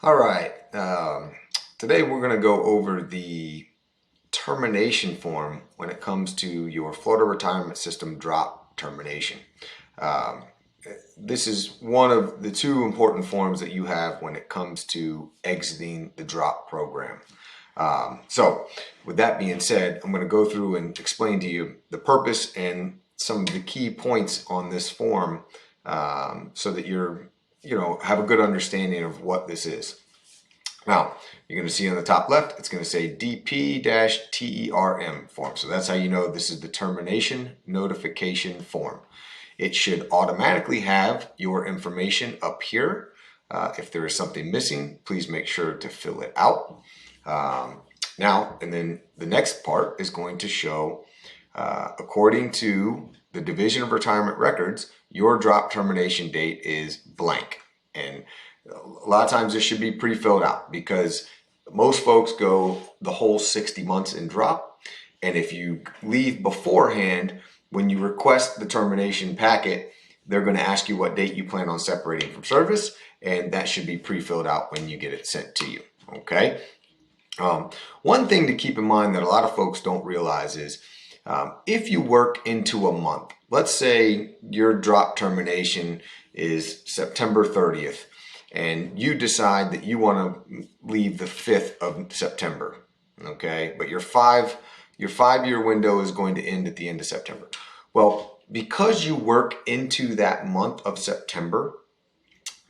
All right, today we're going to go over the termination form when it comes to your Florida Retirement System drop termination. Um, this is one of the two important forms that you have when it comes to exiting the drop program. So with that being said, I'm going to go through and explain to you the purpose and some of the key points on this form so that have a good understanding of what this is. Now, you're going to see on the top left, it's going to say DP-TERM form. So that's how you know this is the termination notification form. It should automatically have your information up here. If there is something missing, please make sure to fill it out. And then the next part is going to show, according to the Division of Retirement Records, your drop termination date is blank. And a lot of times this should be pre-filled out because most folks go the whole 60 months in drop. And if you leave beforehand, when you request the termination packet, they're going to ask you what date you plan on separating from service. And that should be pre-filled out when you get it sent to you. Okay. One thing to keep in mind that a lot of folks don't realize is if you work into a month, let's say your drop termination is September 30th, and you decide that you want to leave the 5th of September, okay? But your five-year window is going to end at the end of September. Well, because you work into that month of September,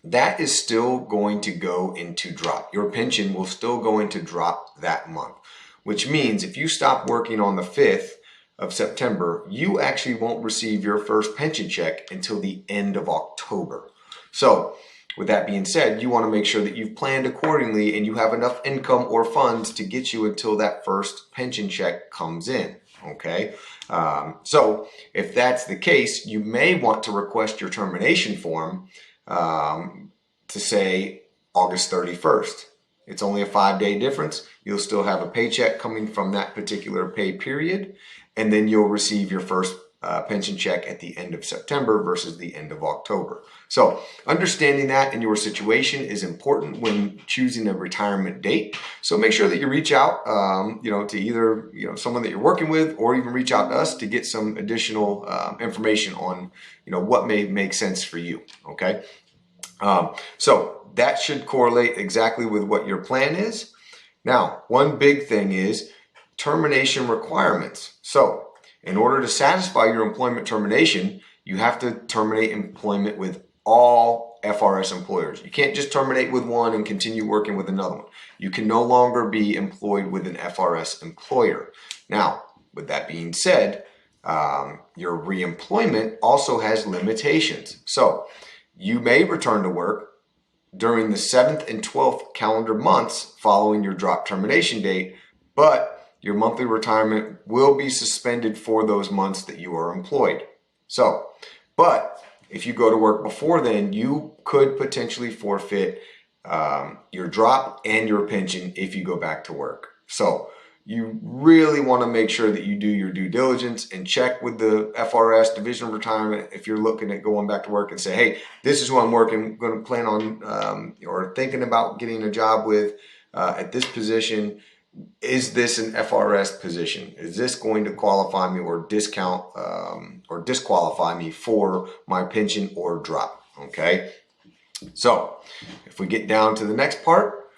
that is still going to go into drop. Your pension will still go into drop that month, which means if you stop working on the 5th of September, you actually won't receive your first pension check until the end of October. So with that being said, you want to make sure that you've planned accordingly and you have enough income or funds to get you until that first pension check comes in. Okay. So if that's the case, you may want to request your termination form to say August 31st. It's only a 5-day difference. You'll still have a paycheck coming from that particular pay period, and then you'll receive your first pension check at the end of September versus the end of October. So understanding that in your situation is important when choosing a retirement date. So make sure that you reach out, to either someone that you're working with, or even reach out to us to get some additional information on what may make sense for you. Okay. So that should correlate exactly with what your plan is. Now, one big thing is termination requirements. So in order to satisfy your employment termination, you have to terminate employment with all FRS employers. You can't just terminate with one and continue working with another one. You can no longer be employed with an FRS employer. Now, with that being said, your reemployment also has limitations. So you may return to work during the 7th and 12th calendar months following your drop termination date, but your monthly retirement will be suspended for those months that you are employed. So, but if you go to work before then, you could potentially forfeit your drop and your pension if you go back to work. So you really want to make sure that you do your due diligence and check with the FRS Division of Retirement if you're looking at going back to work and say, hey, this is who I'm going to plan on or thinking about getting a job with at this position. Is this an FRS position? Is this going to qualify me or discount or disqualify me for my pension or drop? Okay. So if we get down to the next part,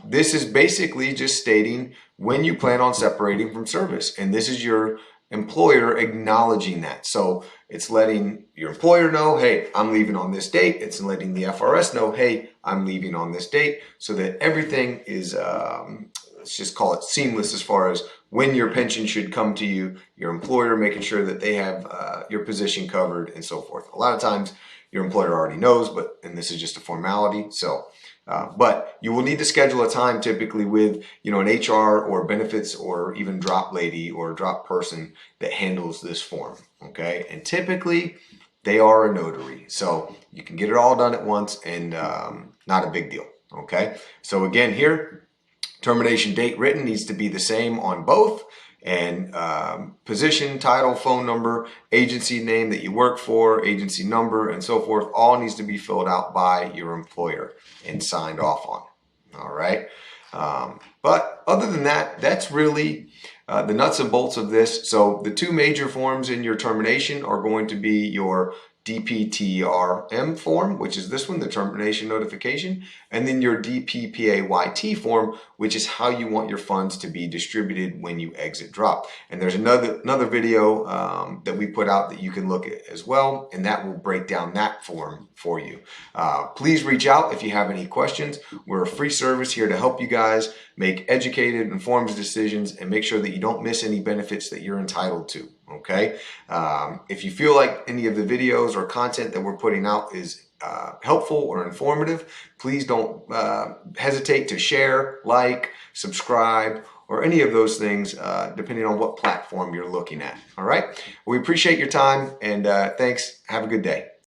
this is basically just stating when you plan on separating from service. And this is your employer acknowledging that. So it's letting your employer know, hey, I'm leaving on this date. It's letting the FRS know, hey, I'm leaving on this date, so that everything is, let's just call it seamless as far as when your pension should come to you, your employer making sure that they have your position covered and so forth. A lot of times your employer already knows, and this is just a formality. So, but you will need to schedule a time typically with, an HR or benefits or even drop lady or drop person that handles this form. Okay. And typically they are a notary. So you can get it all done at once and not a big deal. Okay. So again, here, termination date written needs to be the same on both. And position, title, phone number, agency name that you work for, agency number, and so forth, all needs to be filled out by your employer and signed off on. All right. But other than that, that's really the nuts and bolts of this. So the two major forms in your termination are going to be your DPTRM form, which is this one, the termination notification, and then your DPPAYT form, which is how you want your funds to be distributed when you exit drop. And there's another video that we put out that you can look at as well, and that will break down that form for you. Please reach out if you have any questions. We're a free service here to help you guys make educated, informed decisions and make sure that you don't miss any benefits that you're entitled to. Okay. If you feel like any of the videos or content that we're putting out is helpful or informative, please don't hesitate to share, like, subscribe, or any of those things, depending on what platform you're looking at. All right. We appreciate your time, and thanks. Have a good day.